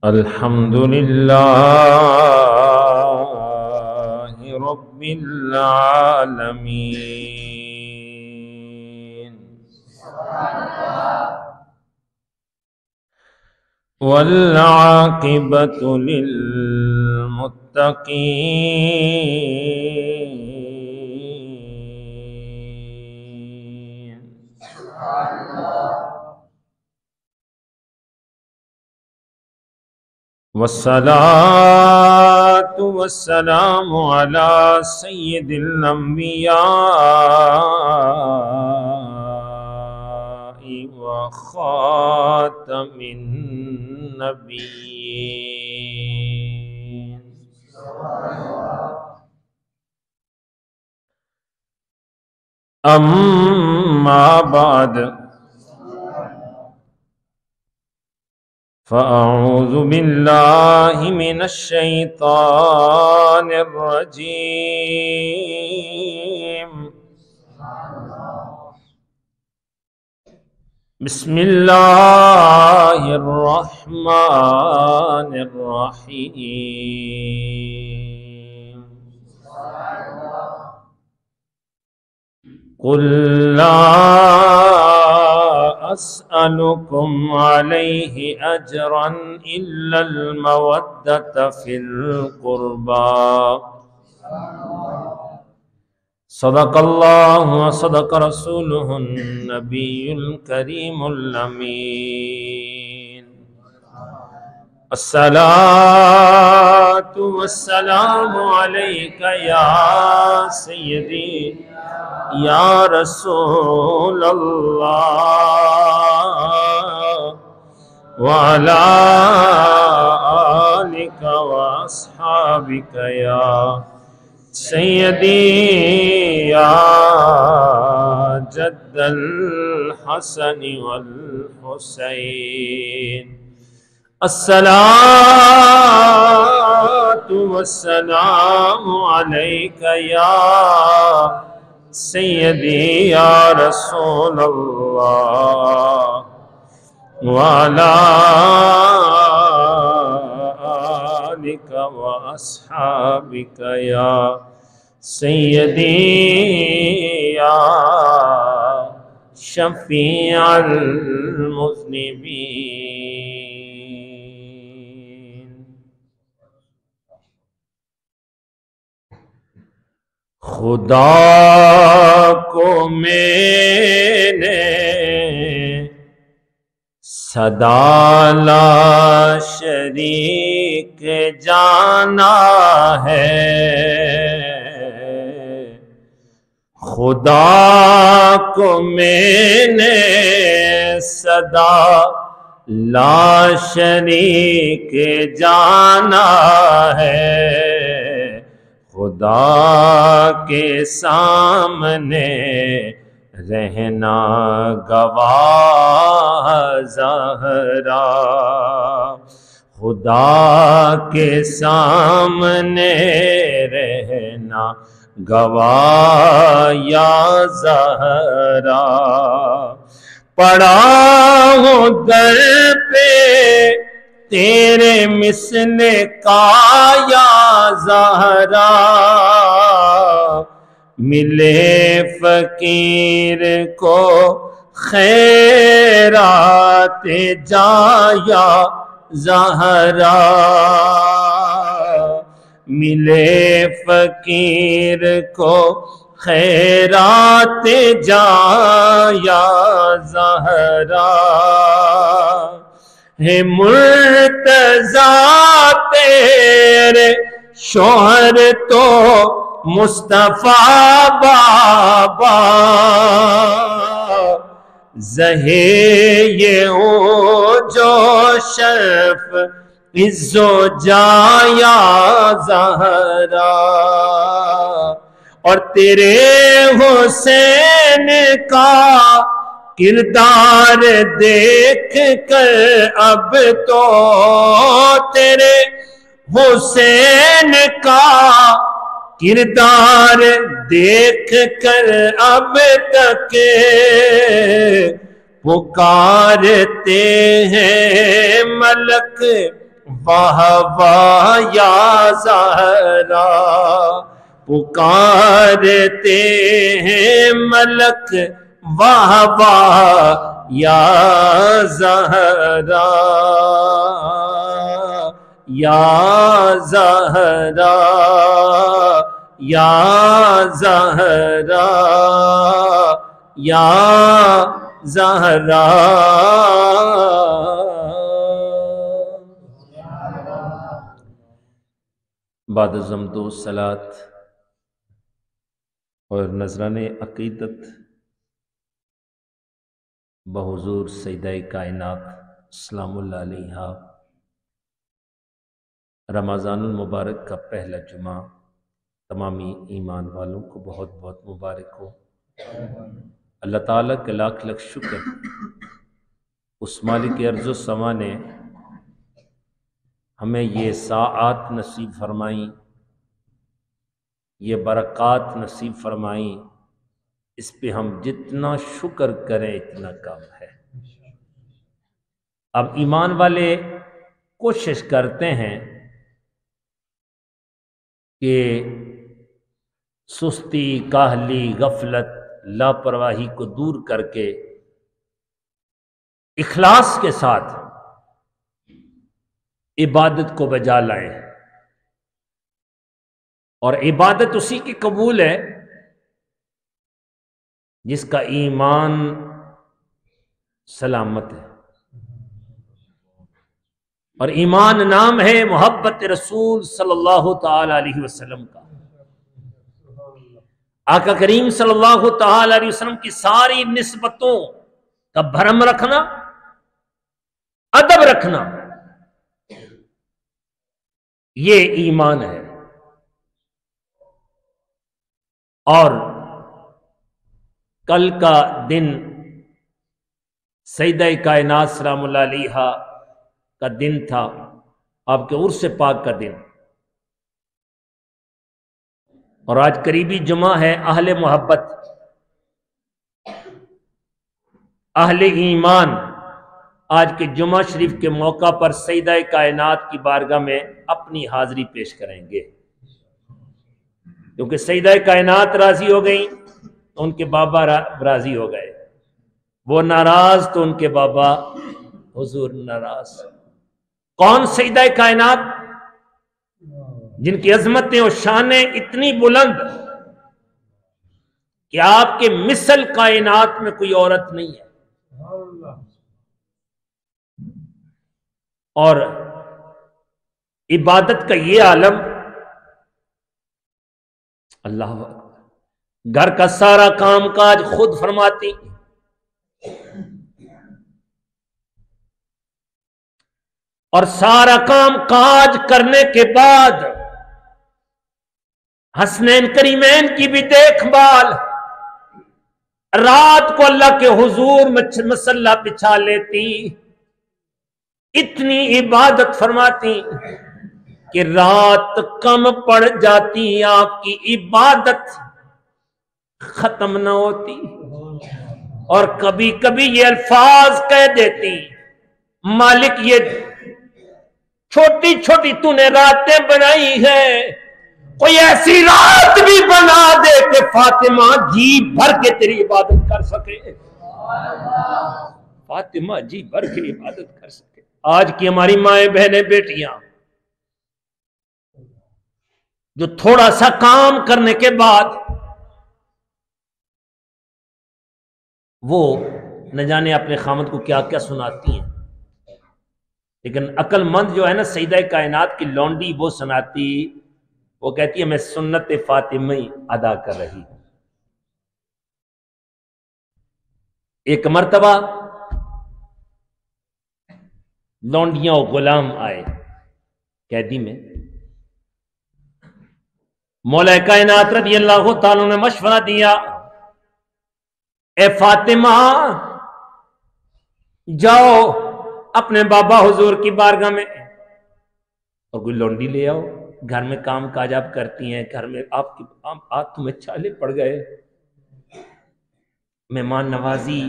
الحمد لله رب العالمين والعاقبة للمتقين والصلاة والسلام على سيد الأنبياء وخاتم النبيين أما بعد فأعوذ بالله من الشيطان الرجيم بسم الله الرحمن الرحيم قل لا أسألكم عليه أجرا إلا المودة في القربى صدق الله وصدق رسوله النبي الكريم الأمين الصلاة والسلام عليك يا سيدي یا رسول اللہ وعلى آلك واصحابك یا سیدی یا جد الحسن والحسین الصلاة والسلام عليك يا سیدی یا رسول اللہ وعلى آلك واصحابك یا سیدی یا شفیع المذنبین خدا کو میں نے صدا لا شریک جانا ہے خدا کو میں نے صدا لا شریک جانا ہے خدا کے سامنے رہنا گواہ زہرا خدا کے سامنے رہنا گواہ یا زہرا پڑا ہوں در پہ تیرے مثل کا یا زہرا ملے فقیر کو خیرات جایا زہرا ملے فقیر کو خیرات جایا زہرا ہے مرتضیٰ تیرے شوہر تو مصطفیٰ بابا زہے یہ جو شرف عز و جایا زہرا اور تیرے حسین حسین کا کردار دیکھ کر اب تو تیرے حسین کا کردار دیکھ کر اب تک پکارتے ہیں ملک واہ واہ یا زہرا، پکارتے ہیں ملک واہ واہ یا زہرا، یا زہرا یا زہرا یا زہرا۔ بعد حمد و صلات اور نذرانِ عقیدت بحضور سیدہ کائنات سلام اللہ علیہا، رمضان المبارک کا پہلا جمعہ تمامی ایمان والوں کو بہت بہت مبارک ہو۔ اللہ تعالیٰ کے لاکھ لاکھ شکر، اس مالک ارض و سما نے ہمیں یہ ساعات نصیب فرمائیں، یہ برکات نصیب فرمائیں، اس پہ ہم جتنا شکر کریں اتنا کم ہے۔ اب ایمان والے کوشش کرتے ہیں کہ سستی، کاہلی، غفلت، لاپرواہی کو دور کر کے اخلاص کے ساتھ عبادت کو بجا لائیں، اور عبادت اسی کی قبول ہے جس کا ایمان سلامت ہے، اور ایمان نام ہے محبت رسول صلی اللہ تعالی علیہ وسلم کا۔ آقا کریم صلی اللہ تعالی علیہ وسلم کی ساری نسبتوں کا بھرم رکھنا، ادب رکھنا، یہ ایمان ہے۔ اور کل کا دن سیدہ کائنات سلام اللہ علیہا کا دن تھا، آپ کے عرس پاک کا دن، اور آج قریبی جمعہ ہے اہل محبت، اہل ایمان آج کے جمعہ شریف کے موقع پر سیدہ کائنات کی بارگاہ میں اپنی حاضری پیش کریں گے، کیونکہ سیدہ کائنات راضی ہو گئیں تو ان کے بابا راضی ہو گئے، وہ ناراض تو ان کے بابا حضور ناراض۔ کون سیدہ کائنات؟ جن کی عظمتیں اور شانیں اتنی بلند کہ آپ کے مثل کائنات میں کوئی عورت نہیں ہے، اور عبادت کا یہ عالم، اللہ اکبر، گھر کا سارا کام کاج خود فرماتی، اور سارا کام کاج کرنے کے بعد حسنین کریمین کی بھی دیکھ بھال، رات کو اللہ کے حضور مصلی بچھا لیتی، اتنی عبادت فرماتی کہ رات کم پڑ جاتی، آپ کی عبادت ختم نہ ہوتی، اور کبھی کبھی یہ الفاظ کہہ دیتی، مالک یہ چھوٹی چھوٹی تو نے راتیں بنائی ہے، کوئی ایسی رات بھی بنا دے کہ فاطمہ جی بھر کے تیری عبادت کر سکے، فاطمہ جی بھر کے عبادت کر سکے۔ آج کی ہماری مائیں بہنیں بیٹیاں جو تھوڑا سا کام کرنے کے بعد وہ نہ جانے اپنے خامد کو کیا کیا سناتی ہیں، لیکن عقل مند جو ہے نا سیدہ کائنات کی لونڈی وہ سناتی، وہ کہتی ہے میں سنت فاطمی ادا کر رہی ہوں۔ ایک مرتبہ لونڈیاں و غلام آئے قیدی میں، مولا کائنات رضی اللہ تعالیٰ نے مشورہ دیا اے فاطمہ جاؤ اپنے بابا حضور کی بارگاہ میں اور کوئی لونڈی لے آؤ، گھر میں کام کاج آپ کرتی ہیں، گھر میں آپ کی آج تمہیں چھالے پڑ گئے۔ مہمان نوازی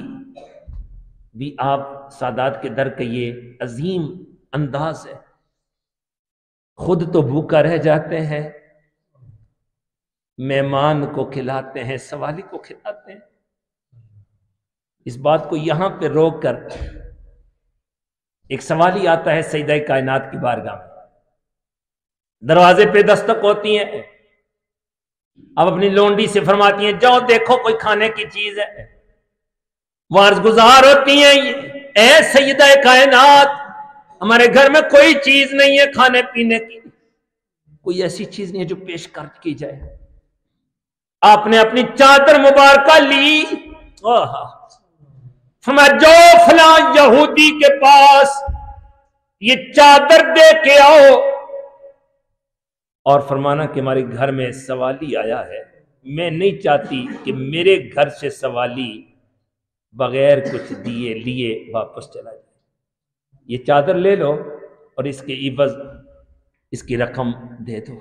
بھی آپ سادات کے در کا یہ عظیم انداز ہے، خود تو بھوکا رہ جاتے ہیں، مہمان کو کھلاتے ہیں، سوالی کو کھلاتے ہیں۔ اس بات کو یہاں پہ روک کر ایک سوالی آتا ہے سیدہ کائنات کی بارگاہ میں، دروازے پہ دستک ہوتی ہیں، اب اپنی لونڈی سے فرماتی ہیں جاؤ دیکھو کوئی کھانے کی چیز ہے، وہ عرض گزار ہوتی ہیں اے سیدہ کائنات ہمارے گھر میں کوئی چیز نہیں ہے کھانے پینے کی، کوئی ایسی چیز نہیں ہے جو پیش کر کی جائے۔ آپ نے اپنی چادر مبارکہ لی، فرمایا جو فلاں یہودی کے پاس یہ چادر دے کے آؤ، اور فرمانا کہ ہمارے گھر میں سوالی آیا ہے، میں نہیں چاہتی کہ میرے گھر سے سوالی بغیر کچھ دیے لیے واپس چلا جائے، یہ چادر لے لو اور اس کے عوض اس کی رقم دے دو۔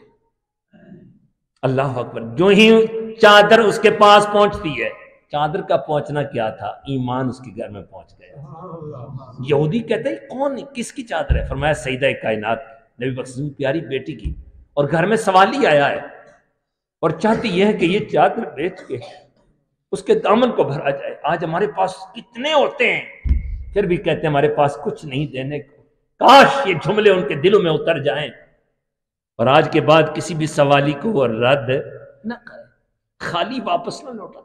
اللہ اکبر، جو ہی چادر اس کے پاس پہنچتی ہے، چادر کا پہنچنا کیا تھا، ایمان اس کے گھر میں پہنچ گیا۔ یہودی کہتے ہیں کون کس کی چادر ہے؟ فرمایا سیدہ کائنات نبی پاک صلی اللہ علیہ وسلم پیاری بیٹی کی، اور گھر میں سوالی آیا ہے اور چاہتی یہ ہے کہ یہ چادر بیچ کے اس کے دامن کو بھرا جائے۔ آج ہمارے پاس کتنے ہوتے ہیں پھر بھی کہتے ہیں ہمارے پاس کچھ نہیں دینے کو، کاش یہ جملے ان کے دلوں میں اتر جائیں اور آج کے بعد کسی بھی سوالی کو وہ رد نہ کرے، خالی واپس نہ لوٹا۔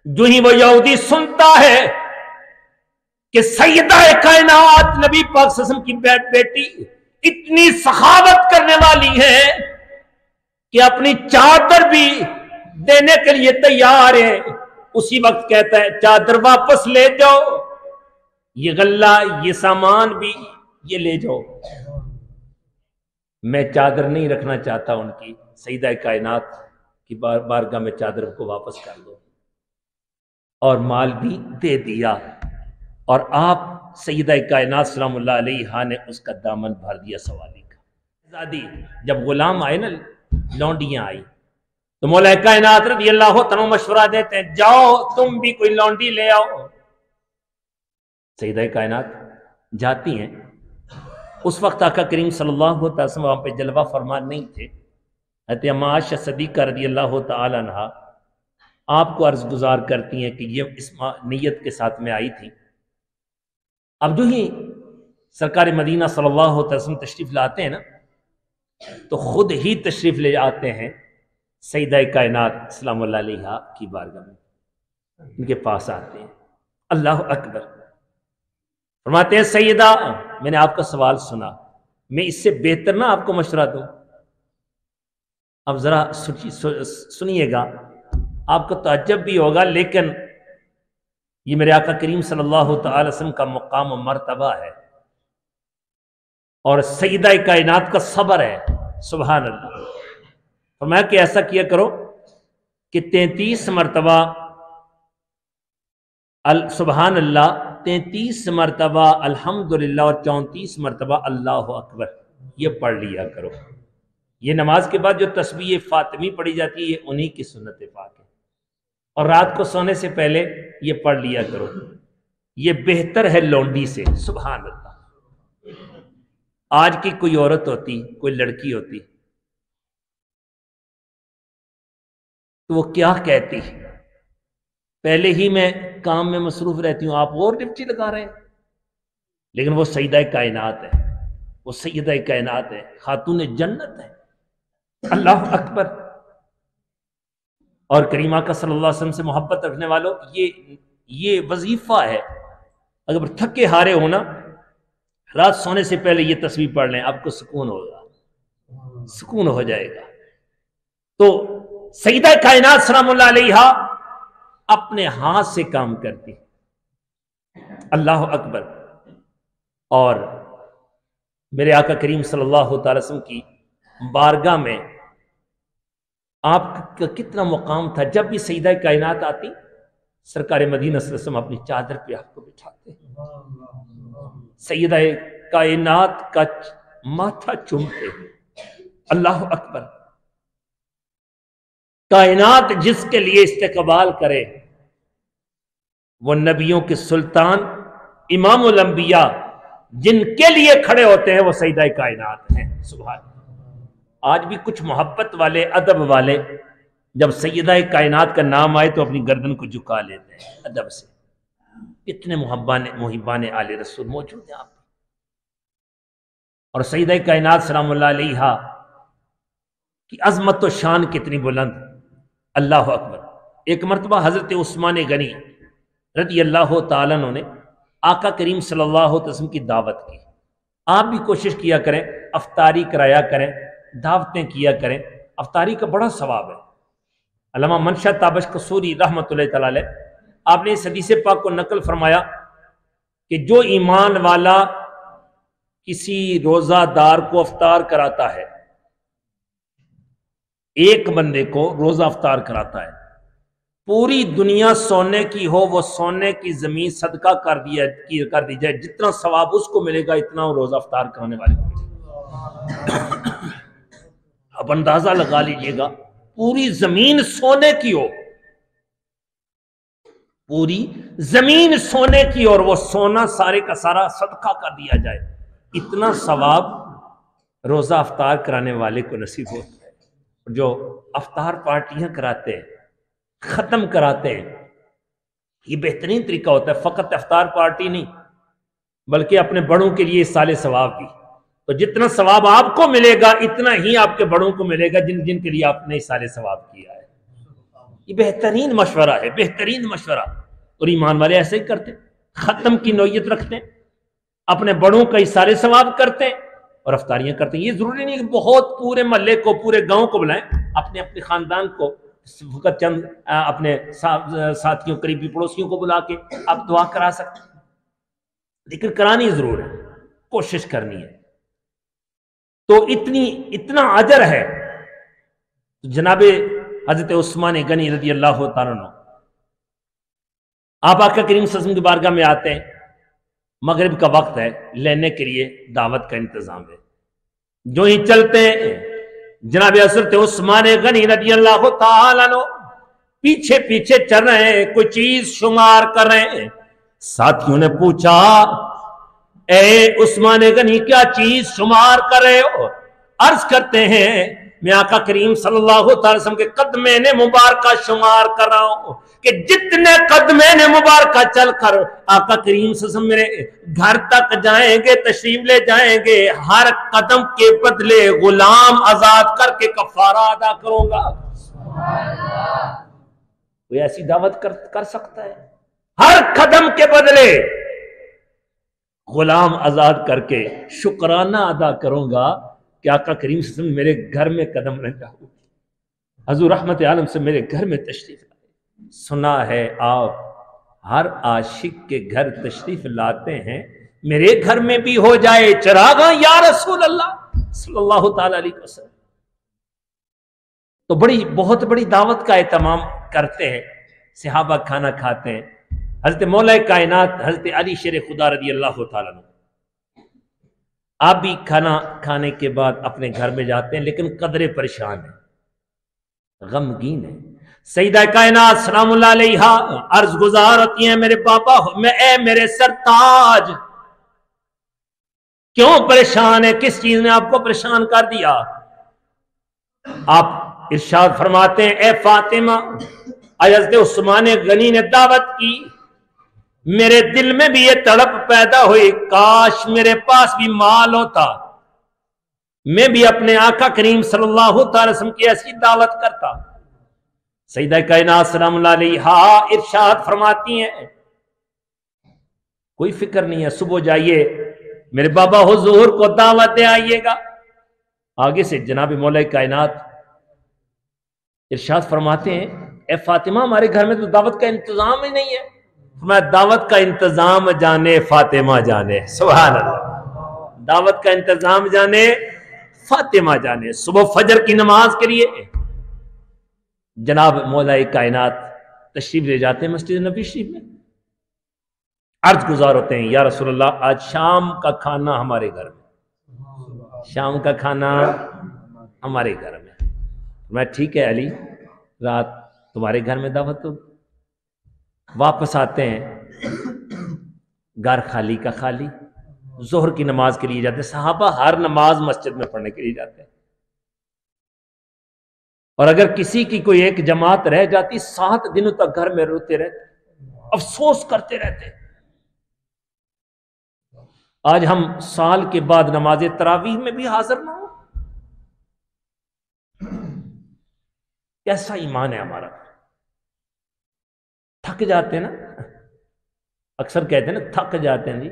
جو ہی وہ یہودی سنتا ہے کہ سیدہ کائنات نبی پاک صلی اللہ علیہ وسلم کی بیٹی اتنی سخاوت کرنے والی ہے کہ اپنی چادر بھی دینے کے لیے تیار ہے، اسی وقت کہتا ہے چادر واپس لے جاؤ، یہ غلہ یہ سامان بھی یہ لے جاؤ، میں چادر نہیں رکھنا چاہتا ان کی، سیدہ کائنات کی بارگاہ میں چادر کو واپس کر دو، اور مال بھی دے دیا، اور آپ سیدہ کائنات سلام اللہ علیہا نے اس کا دامن بھر دیا سوالی کا۔ جب غلام آئے نا، لونڈیاں آئی تو مولا کائنات رضی اللہ عنہ مشورہ دیتے ہیں جاؤ تم بھی کوئی لونڈی لے آؤ۔ سیدہ کائنات جاتی ہیں، اس وقت آقا کریم صلی اللہ علیہ وسلم وہاں پہ جلوہ فرمان نہیں تھے، حضرت اما عائشہ صدیقہ رضی اللہ تعالی عنہا آپ کو عرض گزار کرتی ہیں کہ یہ اس نیت کے ساتھ میں آئی تھی۔ اب جو ہی سرکار مدینہ صلی اللہ علیہ وسلم تشریف لاتے ہیں نا، تو خود ہی تشریف لے آتے ہیں سیدہ کائنات سلام اللہ علیہا کی بارگاہ میں، ان کے پاس آتے ہیں، اللہ اکبر، فرماتے ہیں سیدہ میں نے آپ کا سوال سنا، میں اس سے بہتر نہ آپ کو مشورہ دوں؟ اب ذرا سنیے گا، آپ کو تعجب بھی ہوگا، لیکن یہ میرے آقا کریم صلی اللہ تعالی وسلم کا مقام و مرتبہ ہے، اور سیدہ کائنات کا صبر ہے، سبحان اللہ۔ فرمایا کہ ایسا کیا کرو کہ 33 مرتبہ سبحان اللہ، 33 مرتبہ الحمدللہ اور 34 مرتبہ اللہ اکبر یہ پڑھ لیا کرو۔ یہ نماز کے بعد جو تسبیح فاطمی پڑھی جاتی ہے یہ انہی کی سنت پاک ہے، اور رات کو سونے سے پہلے یہ پڑھ لیا کرو، یہ بہتر ہے لونڈی سے، سبحان اللہ۔ آج کی کوئی عورت ہوتی، کوئی لڑکی ہوتی تو وہ کیا کہتی، پہلے ہی میں کام میں مصروف رہتی ہوں، آپ اور ڈپٹی لگا رہے ہیں، لیکن وہ سیدہ کائنات ہے، وہ سیدہ کائنات ہے، خاتون جنت ہے، اللہ اکبر۔ اور کریمہ کا صلی اللہ علیہ وسلم سے محبت رکھنے والوں یہ وظیفہ ہے، اگر تھکے ہارے ہونا رات سونے سے پہلے یہ تسبیح پڑھ لیں، آپ کو سکون ہوگا، سکون ہو جائے گا۔ تو سیدہ کائنات سلام اللہ علیہا اپنے ہاتھ سے کام کرتی، اللہ اکبر، اور میرے آقا کریم صلی اللہ تعالی وسلم کی بارگاہ میں آپ کا کتنا مقام تھا، جب بھی سیدہ کائنات آتی سرکار مدینہ صلی اللہ علیہ وسلم اپنی چادر پہ آپ کو بٹھاتے، سیدہ کائنات کا ماتھا چومتے۔ اللہ اکبر! کائنات جس کے لیے استقبال کرے، وہ نبیوں کے سلطان امام الانبیاء جن کے لیے کھڑے ہوتے ہیں وہ سیدہ کائنات ہیں۔ سبحان اللہ! آج بھی کچھ محبت والے، ادب والے جب سیدہ کائنات کا نام آئے تو اپنی گردن کو جھکا لیتے ہیں ادب سے۔ کتنے محبان آل رسول موجود ہیں آپ، اور سیدہ کائنات سلام اللہ علیہا کی عظمت و شان کتنی بلند! اللہ اکبر! ایک مرتبہ حضرت عثمان غنی رضی اللہ تعالیٰ عنہ نے آقا کریم صلی اللہ علیہ وسلم کی دعوت کی۔ آپ بھی کوشش کیا کریں، افطاری کرایا کریں، دعوتیں کیا کریں، افطاری کا بڑا ثواب ہے۔ علامہ منشا تابش قصوری رحمۃ اللہ تعالی علیہ، آپ نے اس حدیث پاک کو نقل فرمایا کہ جو ایمان والا کسی روزہ دار کو افطار کراتا ہے، ایک بندے کو روزہ افطار کراتا ہے، پوری دنیا سونے کی ہو، وہ سونے کی زمین صدقہ کر دی جائے، جتنا ثواب اس کو ملے گا اتنا وہ روزہ افطار کرانے والے کو ملے گا۔ اب اندازہ لگا لیجئے گا، پوری زمین سونے کی ہو، پوری زمین سونے کی، اور وہ سونا سارے کا سارا صدقہ کر دیا جائے، اتنا ثواب روزہ افطار کرانے والے کو نصیب ہوتا ہے۔ جو افطار پارٹیاں کراتے ہیں، ختم کراتے ہیں، یہ بہترین طریقہ ہوتا ہے۔ فقط افطار پارٹی نہیں بلکہ اپنے بڑوں کے لیے سال ثواب بھی، تو جتنا ثواب آپ کو ملے گا اتنا ہی آپ کے بڑوں کو ملے گا جن کے لیے آپ نے سال ثواب کیا ہے۔ یہ بہترین مشورہ ہے، بہترین مشورہ۔ اور ایمان والے ایسے ہی کرتے، ختم کی نوعیت رکھتے ہیں، اپنے بڑوں کا سال ثواب کرتے ہیں اور افطاریاں کرتے ہیں۔ یہ ضروری نہیں کہ بہت پورے محلے کو، پورے گاؤں کو بلائیں، اپنے اپنے خاندان کو، فقط چند اپنے ساتھیوں، قریبی پڑوسیوں کو بلا کے آپ دعا کرا سکتے ہیں، لیکن کرانی ضرور ہے، کوشش کرنی ہے۔ تو اتنا اجر ہے۔ جناب حضرت عثمان غنی رضی اللہ تعالیٰ عنہ آپ آقا کریم صلی اللہ علیہ وسلم کی بارگاہ میں آتے ہیں، مغرب کا وقت ہے، لینے کے لیے دعوت کا انتظام ہے۔ جو ہی چلتے ہیں، جناب حضرت عثمان غنی رضی اللہ تعالیٰ عنہ پیچھے پیچھے چل رہے ہیں، کوئی چیز شمار کر رہے ہیں۔ ساتھیوں نے پوچھا، اے عثمان غنی کیا چیز شمار کر رہے ہو؟ عرض کرتے ہیں، میں آقا کریم صلی اللہ علیہ وسلم کے قدمین مبارکہ شمار کر رہا ہوں کہ جتنے قدمین مبارکہ چل کر آقا کریم صلی اللہ علیہ وسلم میرے گھر تک جائیں گے، تشریف لے جائیں گے، ہر قدم کے بدلے غلام آزاد کر کے کفارہ ادا کروں گا۔ کوئی ایسی دعوت کر سکتا ہے؟ ہر قدم کے بدلے غلام آزاد کر کے شکرانہ ادا کروں گا کہ آقا کریم صلی اللہ علیہ وسلم میرے گھر میں قدم رکھا ہو، حضور رحمت عالم سے میرے گھر میں تشریف لائے۔ سنا ہے آپ ہر عاشق کے گھر تشریف لاتے ہیں، میرے گھر میں بھی ہو جائے چراغاں یا رسول اللہ صلی اللہ تعالی علیہ وسلم۔ تو بہت بڑی دعوت کا اہتمام کرتے ہیں، صحابہ کھانا کھاتے ہیں۔ حضرت مولا کائنات حضرت علی شیر خدا رضی اللہ تعالیٰ عنہ، آپ بھی کھانا کھانے کے بعد اپنے گھر میں جاتے ہیں، لیکن قدرے پریشان ہیں، غمگین ہیں۔ سیدہ کائنات سلام اللہ علیہا عرض گزار ہوتی ہیں، میرے بابا اے میرے سرتاج، کیوں پریشان ہے؟ کس چیز نے آپ کو پریشان کر دیا؟ آپ ارشاد فرماتے ہیں، اے فاطمہ، حضرت عثمان غنی نے دعوت کی، میرے دل میں بھی یہ تڑپ پیدا ہوئی، کاش میرے پاس بھی مال ہوتا، میں بھی اپنے آقا کریم صلی اللہ تعالی وسلم کی ایسی دعوت کرتا۔ سیدہ کائنات سلام اللہ علیہا ارشاد فرماتی ہیں، کوئی فکر نہیں ہے، صبح جائیے میرے بابا حضور کو دعوت دے آئیے گا۔ آگے سے جناب مولا کائنات ارشاد فرماتے ہیں، اے فاطمہ ہمارے گھر میں تو دعوت کا انتظام ہی نہیں ہے۔ میں دعوت کا انتظام جانے فاطمہ جانے، سبحان اللہ، دعوت کا انتظام جانے فاطمہ جانے۔ صبح فجر کی نماز کے لیے جناب مولا کائنات تشریف لے جاتے ہیں مسجد نبوی شریف میں، عرض گزار ہوتے ہیں یا رسول اللہ آج شام کا کھانا ہمارے گھر میں، شام کا کھانا ہمارے گھر میں۔ میں ٹھیک ہے علی، رات تمہارے گھر میں دعوت ہو۔ واپس آتے ہیں، گھر خالی کا خالی، ظہر کی نماز کے لیے جاتے ہیں۔ صحابہ ہر نماز مسجد میں پڑھنے کے لیے جاتے ہیں، اور اگر کسی کی کوئی ایک جماعت رہ جاتی 7 دنوں تک گھر میں روتے رہتے، افسوس کرتے رہتے۔ آج ہم سال کے بعد نماز تراویح میں بھی حاضر نہ ہو، کیسا ایمان ہے ہمارا؟ تھک جاتے ہیں نا، اکثر کہتے ہیں نا تھک جاتے ہیں جی۔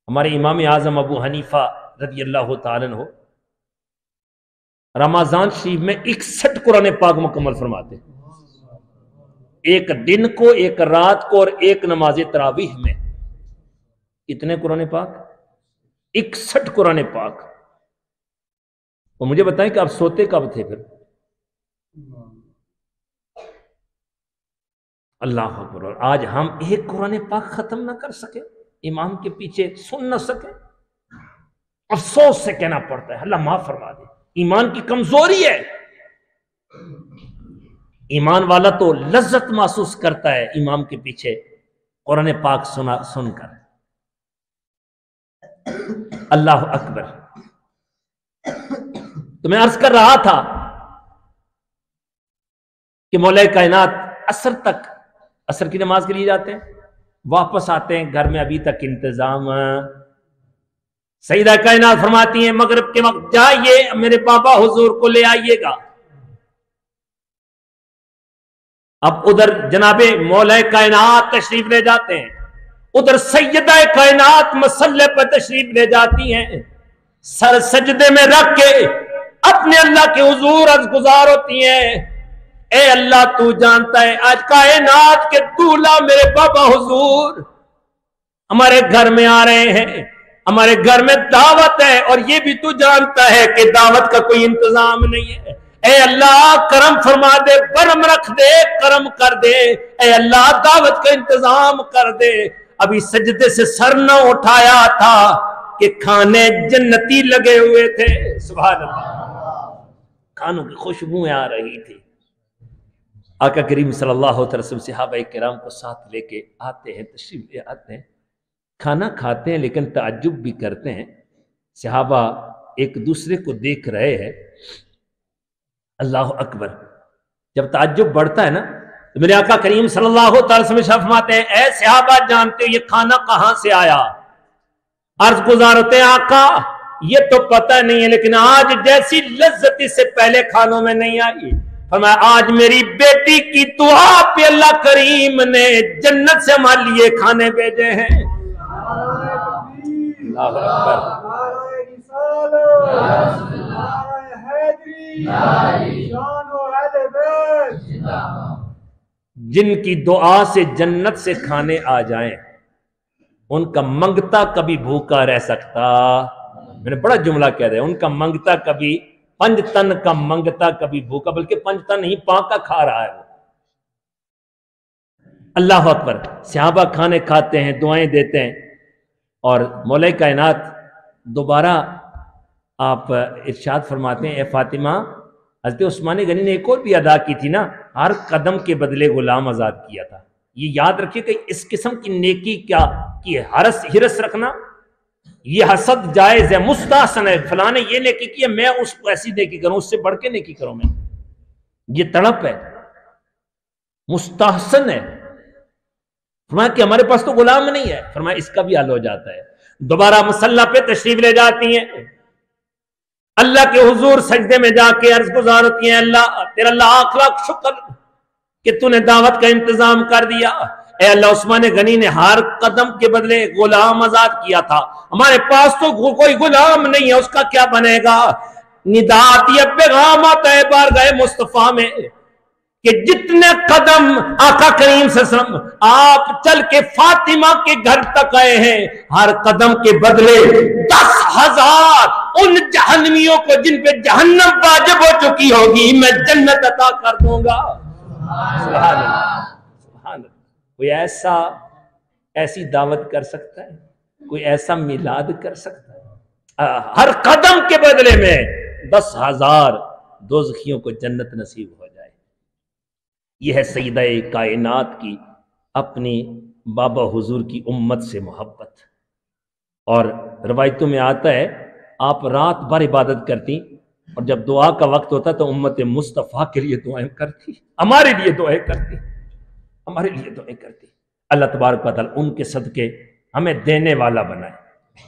ہمارے امام اعظم ابو حنیفہ رضی اللہ تعالیٰ عنہ رمضان شریف میں 61 قرآن پاک مکمل فرماتے ہیں، ایک دن کو، ایک رات کو، اور ایک نماز تراویح میں۔ کتنے قرآن پاک؟ 61 قرآن پاک۔ اور مجھے بتائیں کہ آپ سوتے کب تھے پھر؟ اللہ اکبر۔ اور آج ہم ایک قرآن پاک ختم نہ کر سکے، امام کے پیچھے سن نہ سکے، افسوس سے کہنا پڑتا ہے اللہ معاف فرما دے۔ ایمان کی کمزوری ہے۔ ایمان والا تو لذت محسوس کرتا ہے امام کے پیچھے قرآن پاک سن کر۔ اللہ اکبر۔ تو میں عرض کر رہا تھا کہ مولا کائنات عصر تک، عصر کی نماز کے لیے جاتے ہیں، واپس آتے ہیں، گھر میں ابھی تک انتظام۔ سیدہ کائنات فرماتی ہیں مغرب کے وقت جائیے میرے بابا حضور کو لے آئیے گا۔ اب ادھر جناب مولا کائنات تشریف لے جاتے ہیں، ادھر سیدہ کائنات مصلی پر تشریف لے جاتی ہیں، سر سجدے میں رکھ کے اپنے اللہ کے حضور عرض گزار ہوتی ہیں، اے اللہ تو جانتا ہے آج کائنات کے دولہ میرے بابا حضور ہمارے گھر میں آ رہے ہیں، ہمارے گھر میں دعوت ہے، اور یہ بھی تو جانتا ہے کہ دعوت کا کوئی انتظام نہیں ہے۔ اے اللہ کرم فرما دے، برم رکھ دے، کرم کر دے، اے اللہ دعوت کا انتظام کر دے۔ ابھی سجدے سے سر نہ اٹھایا تھا کہ کھانے جنتی لگے ہوئے تھے، سبحان اللہ، کھانوں کی خوشبوئیں آ رہی تھی۔ آقا کریم صلی اللہ علیہ وسلم صحابہ کرام کو ساتھ لے کے آتے ہیں، تشریف لے آتے ہیں، کھانا کھاتے ہیں، لیکن تعجب بھی کرتے ہیں۔ صحابہ ایک دوسرے کو دیکھ رہے ہیں، اللہ اکبر۔ جب تعجب بڑھتا ہے نا تو میرے آقا کریم صلی اللہ علیہ وسلم فرماتے ہیں اے صحابہ جانتے ہو یہ کھانا کہاں سے آیا؟ عرض گزار ہوتے ہیں آقا یہ تو پتہ نہیں ہے، لیکن آج جیسی لذت اس سے پہلے کھانوں میں نہیں آئی۔ فرمایا آج میری بیٹی کی دعا پہ اللہ کریم نے جنت سے ہمارے لیے کھانے بھیجے ہیں۔ اللہ اکبر۔ جن کی دعا سے جنت سے کھانے آ جائیں ان کا منگتا کبھی بھوکا رہ سکتا؟ میں نے بڑا جملہ کہہ دیا، ان کا منگتا کبھی، 5 تن کا منگتا کبھی بھوکا، بلکہ 5 تن نہیں 5 کا کھا رہا ہے وہ۔ اللہ اکبر۔ صحابہ کھانے کھاتے ہیں، دعائیں دیتے ہیں، اور مولا کائنات دوبارہ آپ ارشاد فرماتے ہیں اے فاطمہ، حضرت عثمان غنی نے ایک اور بھی ادا کی تھی نا، ہر قدم کے بدلے غلام آزاد کیا تھا۔ یہ یاد رکھیے کہ اس قسم کی نیکی کیا کی ہرس رکھنا یہ حسد جائز ہے، مستحسن ہے، فلاں نے یہ نیکی کی ہے میں اس کو ایسی نیکی کروں، اس سے بڑھ کے نیکی کروں میں، یہ تڑپ ہے، مستحسن ہے۔ فرمایا کہ ہمارے پاس تو غلام نہیں ہے، فرمایا اس کا بھی حل ہو جاتا ہے۔ دوبارہ مصلی پہ تشریف لے جاتی ہیں، اللہ کے حضور سجدے میں جا کے عرض گزار ہوتی ہیں اللہ تیرا لاکھ لاکھ شکر کہ تو نے دعوت کا انتظام کر دیا۔ اے اللہ عثمان غنی نے ہر قدم کے بدلے غلام آزاد کیا تھا، ہمارے پاس تو کوئی غلام نہیں ہے، اس کا کیا بنے گا؟ ندا آتی ہے، پیغام آتا ہے بارگاہ مصطفیٰ میں کہ جتنے قدم آقا کریم صلی اللہ علیہ وسلم آپ چل کے فاطمہ کے گھر تک آئے ہیں، ہر قدم کے بدلے 10,000 ان جہنمیوں کو جن پہ جہنم واجب ہو چکی ہوگی میں جنت عطا کر دوں گا۔ سبحان اللہ، سبحان اللہ۔ کوئی ایسی دعوت کر سکتا ہے؟ کوئی ایسا میلاد کر سکتا ہے؟ ہر قدم کے بدلے میں 10,000 دوزخیوں کو جنت نصیب ہو جائے۔ یہ ہے سیدہ کائنات کی اپنی بابا حضور کی امت سے محبت۔ اور روایتوں میں آتا ہے آپ رات بھر عبادت کرتی اور جب دعا کا وقت ہوتا تو امت مصطفیٰ کے لیے دعائیں کرتی، ہمارے لیے دعائیں کرتی، ہمارے لیے دعائیں کرتی۔ اللہ تبارک و تعالیٰ ان کے صدقے ہمیں دینے والا بنائے۔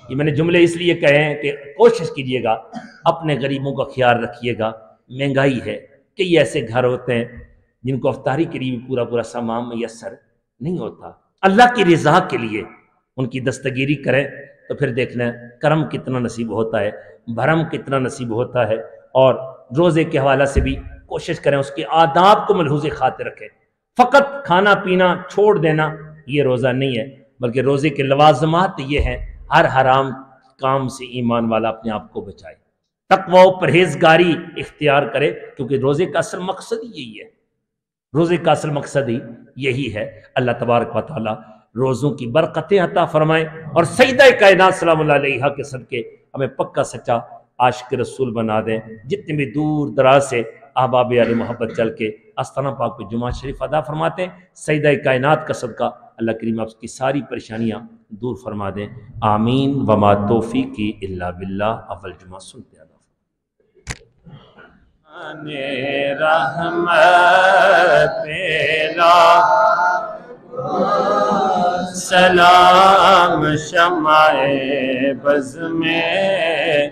یہ میں نے جملے اس لیے کہے ہیں کہ کوشش کیجئے گا، اپنے غریبوں کا خیال رکھیے گا۔ مہنگائی ہے، کئی ایسے گھر ہوتے ہیں جن کو افطاری کے لیے بھی پورا سامان میسر نہیں ہوتا۔ اللہ کی رضا کے لیے ان کی دستگیری کریں تو پھر دیکھنا کرم کتنا نصیب ہوتا ہے، بھرم کتنا نصیب ہوتا ہے۔ اور روزے کے حوالہ سے بھی کوشش کریں اس کے آداب کو ملحوظ خاطر رکھیں۔ فقط کھانا پینا چھوڑ دینا یہ روزہ نہیں ہے، بلکہ روزے کے لوازمات یہ ہیں، ہر حرام کام سے ایمان والا اپنے آپ کو بچائے، تقوی و پرہیزگاری اختیار کرے، کیونکہ روزے کا اصل مقصد ہی یہی ہے۔ روزے کا اصل مقصد ہی یہی ہے۔ اللہ تبارک و تعالی روزوں کی برکتیں عطا فرمائے اور سیدہ کائنات سلام اللہ علیہا کے صدقے ہمیں پکا سچا عاشق رسول بنا دیں۔ جتنے بھی دور دراز سے احباب علی محبت چل کے آستانہ پاک پہ جمعہ شریف ادا فرماتے ہیں، سیدہ کائنات کا صدقہ اللہ کریم آپ کی ساری پریشانیاں دور فرما دیں۔ آمین وما توفیقی الا باللہ۔ اول جمعہ سنتے ہیں۔ رحمت تیرا سلام شمع بز میں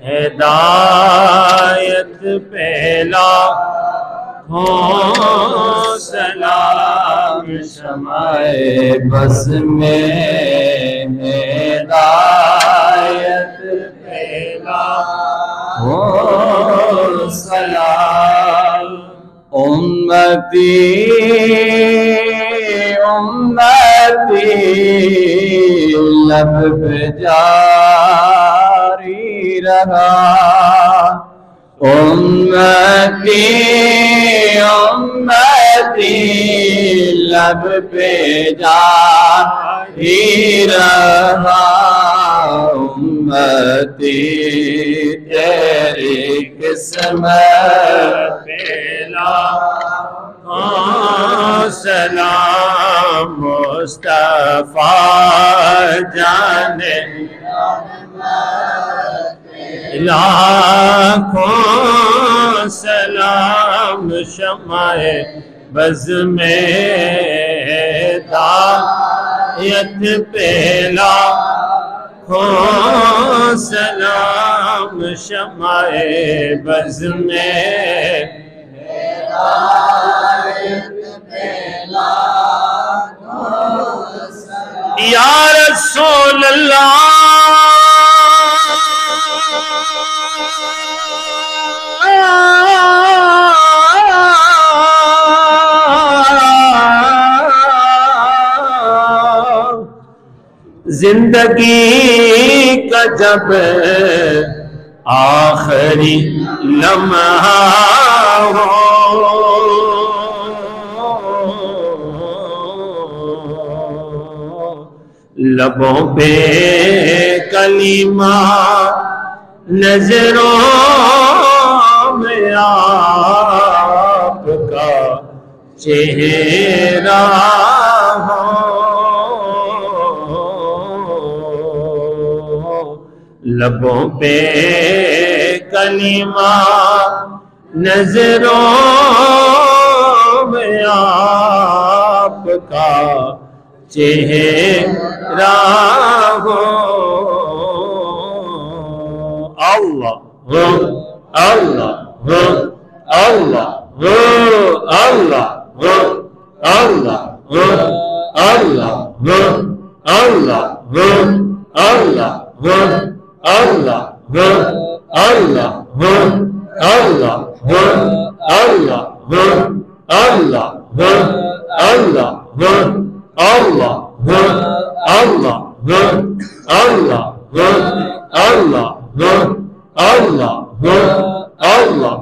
ہدایت پہلا ہو، سلام شمع بز میں ہدایت پہلا ہو، سلام امتی امتی لب پہ جاری رہا، امتی امتی لب پہ جاری رہا، امتی تیری قسمت پہلا سلام مصطفیٰ جانے لاکھوں سلام شمع بز میں ہدایت پہلا ہو، سلام شمع بز میں یا رسول اللہ زندگی کا جب آخری لمحہ ہو، لبوں پہ کلمہ نظروں میں آپ کا چہرہ ہو، لبوں پہ کلمہ نظروں میں آپ کا چہرہ ہو، اللہ اللہ اللہ اللہ اللہ اللہ اللہ اللہ اللہ اللہ اللہ اللہ اللہ اللہ اللہ اللہ اللہ اللہ اللہ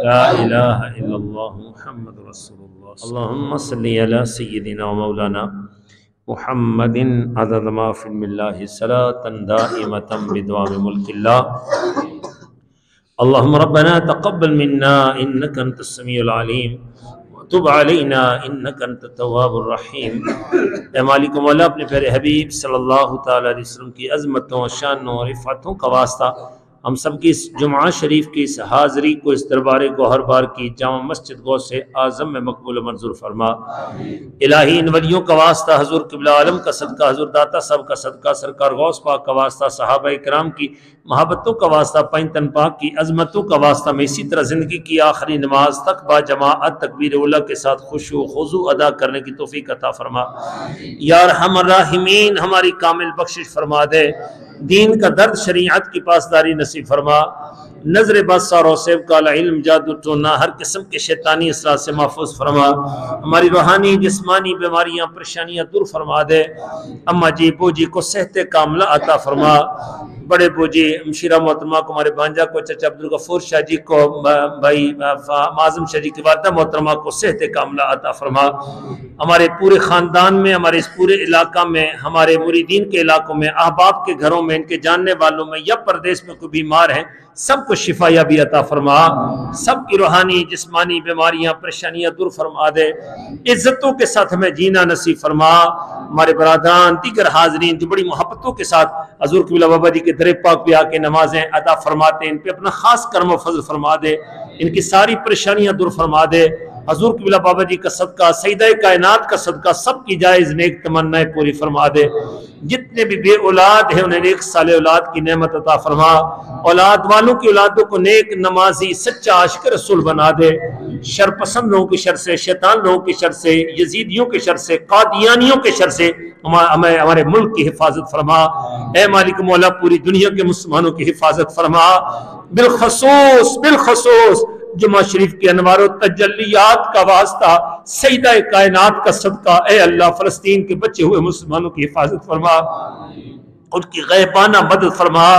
لا الہ الا اللہ محمد رسول اللہ اللہم صلی علی سیدنا و مولانا محمد عدد ما فی اللہ صلاة دائمة بدوام ملک اللہ اللہم ربنا تقبل منا انکا انت السمیع العلیم وتب علینا انکا انت التواب الرحیم۔ اے مالک و مولا اپنے پیارے حبیب صلی اللہ تعالیٰ علیہ وسلم کی عظمتوں شانوں اور رفعتوں کا واسطہ ہم سب کی اس جمعہ شریف کی اس حاضری کو اس دربار گوہر بار کی جامع مسجد غوث اعظم میں مقبول و منظور فرما۔ الہی ان ولیوں کا واسطہ، حضور قبلہ عالم کا صدقہ، حضور داتا صاحب کا صدقہ، سرکار غوث پاک کا واسطہ، صحابہ کرام کی محبتوں کا واسطہ، پنجتن پاک کی عظمتوں کا واسطہ میں اسی طرح زندگی کی آخری نماز تک با جماعت تکبیر اولیٰ کے ساتھ خشوع و خضوع ادا کرنے کی توفیق عطا فرما۔ یا ارحم الراحمین ہماری کامل بخشش فرما دے، دین کا درد شریعت کی پاسداری نصیب فرما، نظر بس اور سیب کا علم جادو ٹونا ہر قسم کے شیطانی اثرات سے محفوظ فرما، ہماری روحانی جسمانی بیماریاں پریشانیاں دور فرما دے، اماں جی ابو جی کو صحت کاملہ عطا فرما، بڑے ابو جی مشیرہ محترمہ کو، ہمارے بانجا کو، چچا عبدالغفور شاہ جی کو، بھائی معظم شاہ جی کی والدہ محترمہ کو صحت کاملہ عطا فرما، ہمارے پورے خاندان میں، ہمارے اس پورے علاقہ میں، ہمارے مریدین کے علاقوں میں، احباب کے گھروں میں، ان کے جاننے والوں میں یا پردیس میں کوئی بیمار ہیں سب کو شفا یابی عطا فرما، سب کی روحانی جسمانی بیماریاں پریشانیاں دور فرما دے، عزتوں کے ساتھ ہمیں جینا نصیب فرما۔ ہمارے برادران دیگر حاضرین جو بڑی محبتوں کے ساتھ حضور قبلہ بابا جی کے در پاک پہ آ کے نمازیں ادا فرماتے ہیں، ان پہ اپنا خاص کرم و فضل فرما دے، ان کی ساری پریشانیاں دور فرما دے، حضور قبلہ بابا جی کا صدقہ، سیدہ کائنات کا صدقہ سب کی جائز نیک تمنائیں پوری فرما دے، جتنے بھی بے اولاد ہیں انہیں نیک صالح اولاد کی نعمت عطا فرما، اولاد والوں کی اولادوں کو نیک نمازی سچا عاشق رسول بنا دے، شر پسند لوگوں کی شر سے، شیطان لوگوں کی شر سے، یزیدیوں کے شر سے، قادیانیوں کے شر سے ہمارے ملک کی حفاظت فرما۔ اے مالک مولا پوری دنیا کے مسلمانوں کی حفاظت فرما، بالخصوص جمعہ شریف کے انوار و تجلیات کا واسطہ، سیدہ کائنات کا صدقہ، اے اللہ فلسطین کے بچے ہوئے مسلمانوں کی حفاظت فرما، ان کی غیبانہ مدد فرما،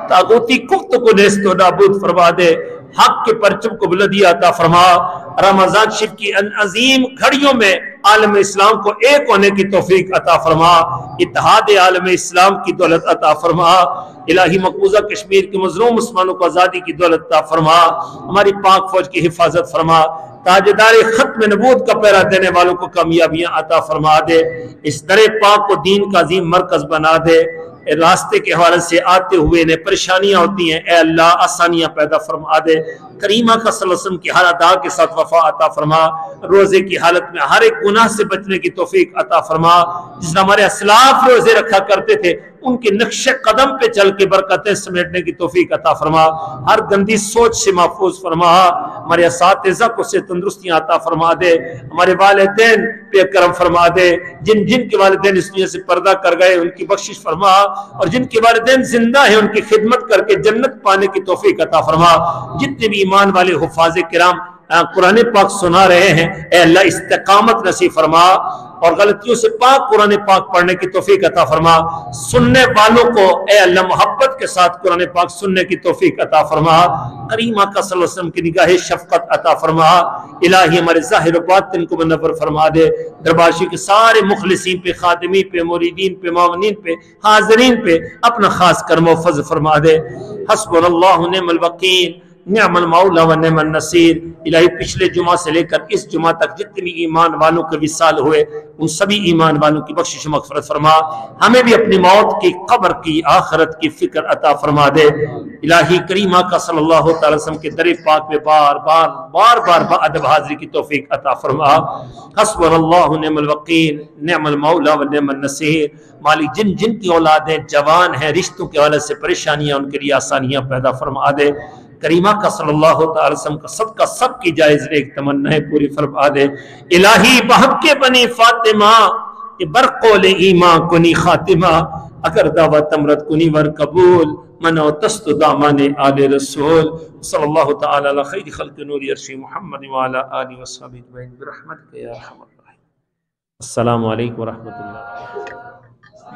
طاغوتی کفر کو نیست و نابود فرما دے، حق کے پرچم کو بلندی عطا فرما، رمضان شریف کی ان عظیم گھڑیوں میں عالم اسلام کو ایک ہونے کی توفیق عطا فرما، اتحاد عالم اسلام کی دولت عطا فرما، الہی مقبوضہ کشمیر کے مظلوم مسلمانوں کو آزادی کی دولت عطا فرما، ہماری پاک فوج کی حفاظت فرما، تاجدار ختم نبوت کا پہرا دینے والوں کو کامیابیاں عطا فرما دے، اس در پاک کو دین کا عظیم مرکز بنا دے، راستے کے حوالے سے آتے ہوئے انہیں پریشانیاں ہوتی ہیں، اے اللہ آسانیاں پیدا فرما دے، کریمہ کا صلی اللہ علیہ وسلم کی ہر ادا کے ساتھ وفا عطا فرما، روزے کی حالت میں ہر ایک گناہ سے بچنے کی توفیق عطا فرما، جس طرح ہمارے اسلاف روزے رکھا کرتے تھے ان کے نقش قدم پہ چل کے برکتیں سمیٹنے کی توفیق عطا فرما، ہر گندی سوچ سے محفوظ فرما، ہمارے اساتذہ کو سے تندرستیاں عطا فرما دے، ہمارے والدین پہ کرم فرما دے، جن کے والدین اس دنیا سے پردہ کر گئے ان کی بخشش فرما، اور جن کے والدین زندہ ہیں ان کی خدمت کر کے جنت پانے کی توفیق عطا فرما، جتنے بھی ایمان والے حفاظ کرام قرآن پاک سنا رہے ہیں اے اللہ استقامت نصیب فرما، اور غلطیوں سے پاک قرآن پاک پڑھنے کی توفیق عطا فرما، سننے والوں کو اے اللہ محبت کے ساتھ قرآن پاک سننے کی توفیق عطا فرما، کریمہ کا صلی اللہ علیہ وسلم کی نگاہ شفقت عطا فرما، الہی ہمارے ظاہر و باطن کو منور فرما دے، دربارشی کے سارے مخلصین پہ، خادمین پہ، مریدین پہ، مومنین پہ، حاضرین پہ اپنا خاص کرم و فضل فرما دے، حسبنا اللہ نعم الوکیل نعم المولا و نعم النصیر۔ الہی پچھلے جمعہ سے لے کر اس جمعہ تک جتنے بھی ایمان والوں کے وصال ہوئے ان سبھی ایمان والوں کی بخشش و مغفرت فرما، ہمیں بھی اپنی موت کی، قبر کی، آخرت کی فکر عطا فرما دے، الہی کریمہ کا صلی اللہ تعالی وسلم کے در پاک میں بار بار ادب حاضری کی توفیق عطا فرما، حسبنا اللہ نعم الوکیل نعم المولا و نعم النصیر۔ مالک جن کی اولادیں جوان ہیں رشتوں کے حوالے سے پریشانیاں ان کے لیے آسانیاں پیدا فرما دے، کریمہ کا صلی اللہ تعالی وسلم کا صدقہ سب کی جائز نیک تمنائیں پوری فرما دے، الہی بحق کے بنی فاطمہ برقول ایمان کنی خاتمہ، اگر دعوت امرت کنی ور قبول منو تست دامان آل رسول، صلی اللہ تعالی علی خیر خلق نور عرشی محمد وعلی آلہ وصحبہ اجمعین برحمتک یا ارحم الراحمین۔ السلام علیکم ورحمۃ اللہ۔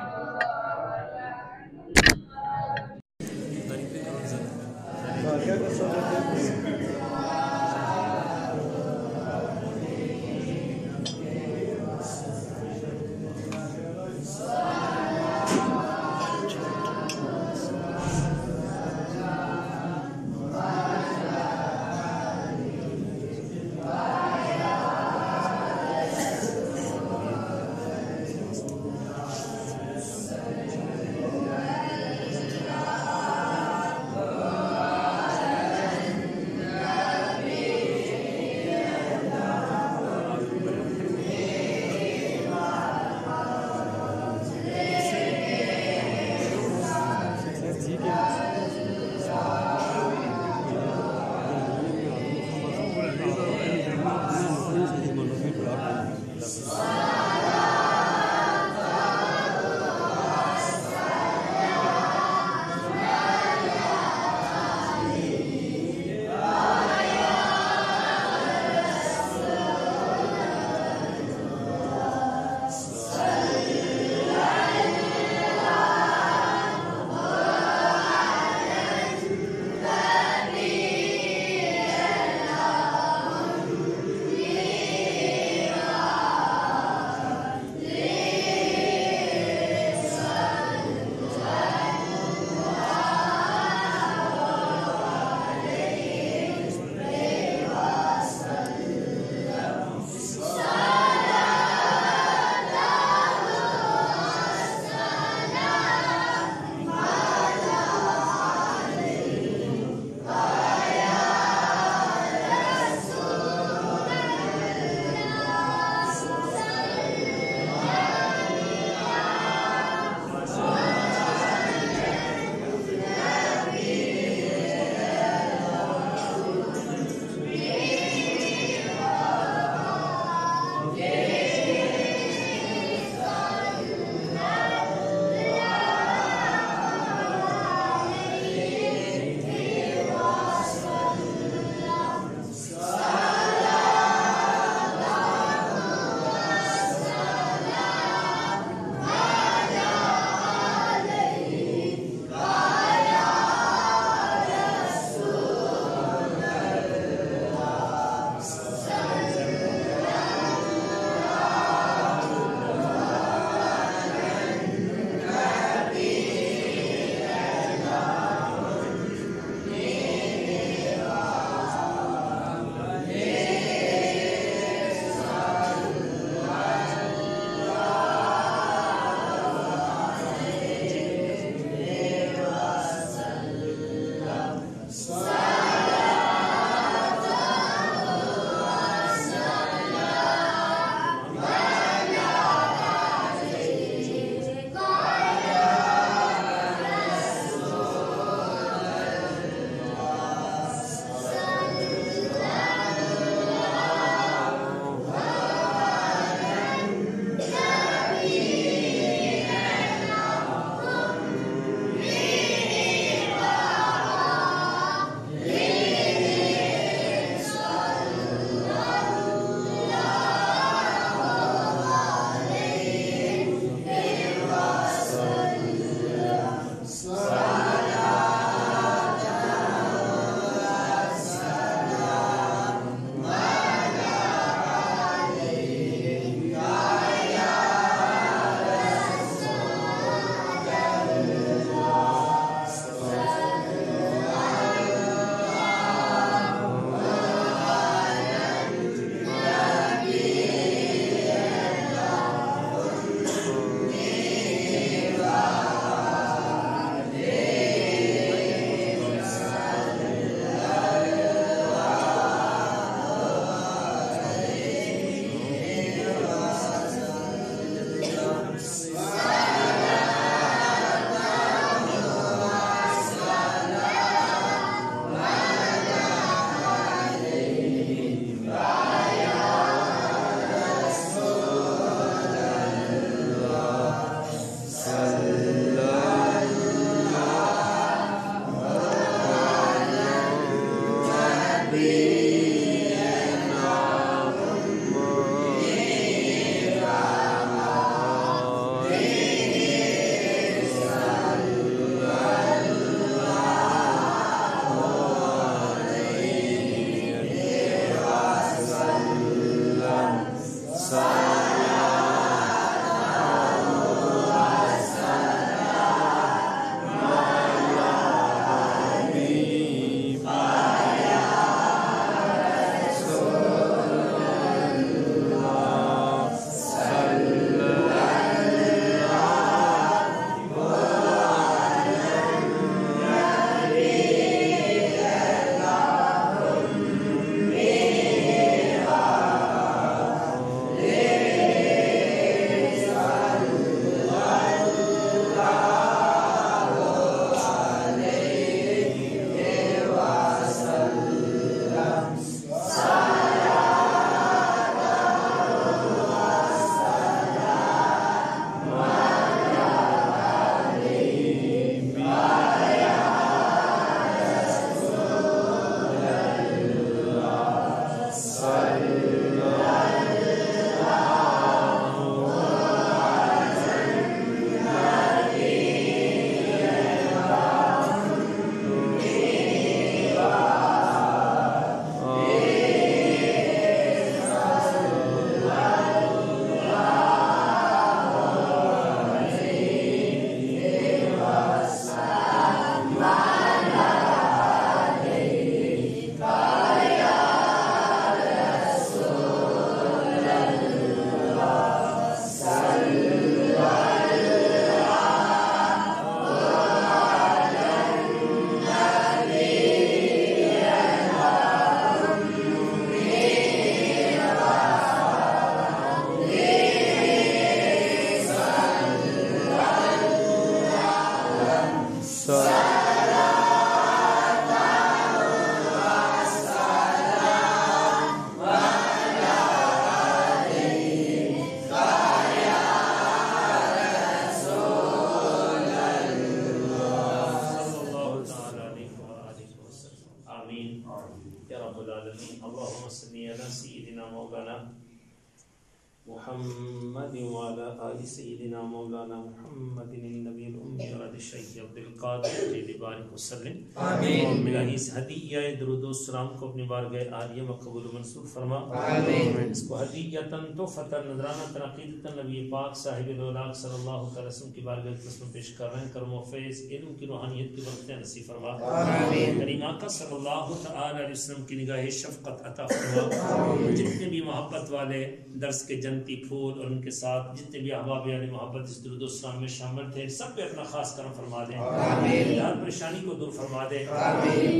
محمد وعلى آل سيدنا مولانا محمد النبي الأمي ولد الشيخ عبد القادر جل بارك وسلم آمين. الہی اس ہدیہ درود و سلام کو اپنی بارگاہ عالیہ میں قبول و منصور فرما آمین. اس کو ہدیۃً تحفۃً نذرانۃ عقیدۃ نبی پاک صاحب الاولاق صلی اللہ علیہ وسلم کی بارگاہ میں پیش کر رہے ہیں. کرم و فیض علم کی روحانیت کی برکتیں نصیب فرما آمین. کریم آقا صلی اللہ تعالی علیہ وسلم کی نگاہ شفقت عطا فرما. جتنے بھی محبت والے درس کے جنتی پھول اور ان کے ساتھ جتنے بھی احباب علیہ محبت اس درود و سلام میں شامل تھے سب پہ اپنا خاص کرم فرما دیں. ہر پریشانی کو دور فرما دیں.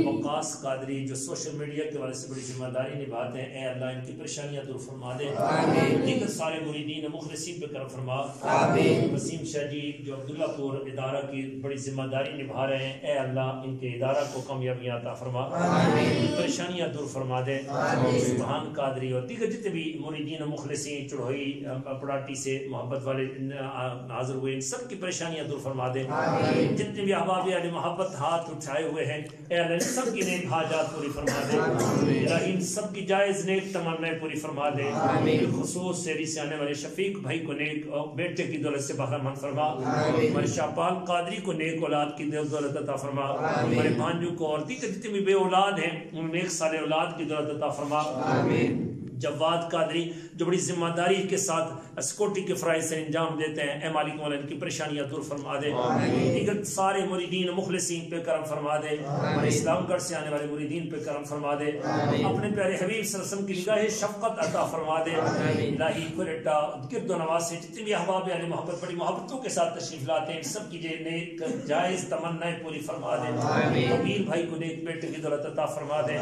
وقاص قادری جو سوشل میڈیا کے والے سے بڑی ذمہ داری نبھاتے ہیں اے اللہ ان کی پریشانیاں دور فرما دیں. دیگر سارے مریدین مخلصین پہ کرم فرما. وسیم شاہ جی جو عبداللہ پور ادارہ کی بڑی ذمہ داری نبھا رہے ہیں اے اللہ ان کے ادارہ کو کامیابیاں عطا فرما. پریشانیاں دور فرما دے. سبحان قادری اور دیگر جتنے بھی مریدین مخلصین چڑھوئی پڑاٹی سے محبت والے حاضر ہوئے ان سب کی پریشانیاں دور فرما دے. جتنے بھی احباب علیہ محبت ہاتھ اٹھائے ہوئے ہیں اے اللہ سب کی نیک حاجات پوری فرما دے. الہی ان سب کی جائز نیک تمنائیں پوری فرما دے. خصوص سیری سے آنے والے شفیق بھائی کو نیک بیٹے کی دولت سے بہرہ مند فرما. ہمارے شاہپال قادری کو نیک اولاد کی دولت عطا فرما. ہمارے بھانجو کو اور دیگر جتنے بھی بے اولاد ہیں ان نیک صالح اولاد کی دولت عطا فرما. جواد قادری جو بڑی ذمہ داری کے ساتھ سکیورٹی کے فرائض سے انجام دیتے ہیں اے مالک مولا ان کی پریشانیاں دور فرما دے. دیگر سارے مریدین مخلصین پہ کرم فرما دے. ہمارے اسلام گڑھ سے آنے والے مریدین پہ کرم فرما دے. اپنے پیارے حبیب صلی اللہ علیہ وسلم کی نگاہ شفقت عطا فرما دے. الہی کوئٹہ گرد و نواز سے جتنے بھی احباب علیہ محبت بڑی محبتوں کے ساتھ تشریف لاتے ہیں سب کی نیک جائز تمنائیں پوری فرما دے. کبیر بھائی کو نیک بیٹے کی دولت عطا فرما دے.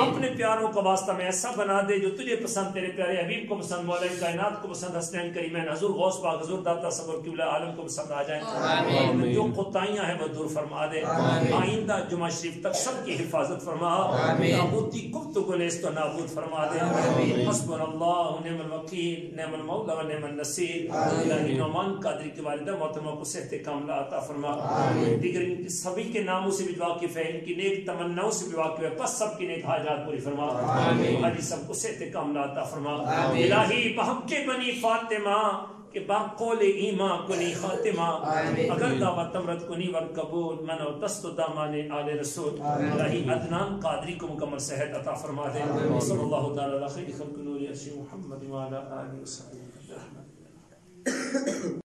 اپنے پیاروں کا واسطہ میں ایسا بنا دے جو تجھے پسند تیرے پیارے حبیب کو پسند مولا کائنات کو پسند حسنین کریمین حضور غوث پاک حضور داتا صبر قبلہ عالم کو پسند آ جائیں. جو قطائیاں ہیں وہ دور فرما دے. آئندہ جمعہ شریف تک سب کی حفاظت فرما. تاغوتی گفتگو کو نیست و نابود فرما دے. حسبنا اللہ نعم الوکیل نعم المولا و نعم النصیر. الہی نعمان قادری کی والدہ محترمہ کو صحت کاملہ عطا فرما. دیگر ان سبھی کے ناموں سے بھی واقف ہے, ان کی نیک تمناؤں سے بھی واقف ہے, بس سب کی نیک حاجات پوری فرما. حاجی سب کو صحت کاملہ عطا فرما. الہی بحق بنی فاطمہ کہ باقول ایمان کنی خاتمہ, اگر دعوت تمرد کنی والقبول من و دست و دامان آل رسول. الہی عدنان قادری کو مکمل صحت عطا فرما دے. صلی اللہ تعالی علیہ خیر خلق نور عرش محمد وعلی آلہ وصحبہ.